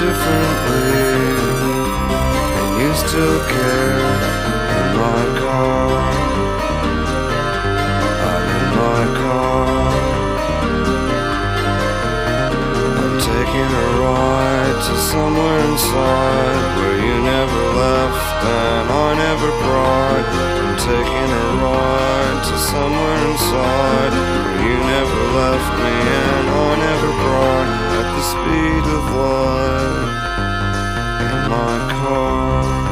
differently, and you still care. In my car, I'm in my car. I'm taking a ride to somewhere inside where you never left and I never cried. I'm taking a ride to somewhere inside where you never left me and I never cried. At the speed of light in my car.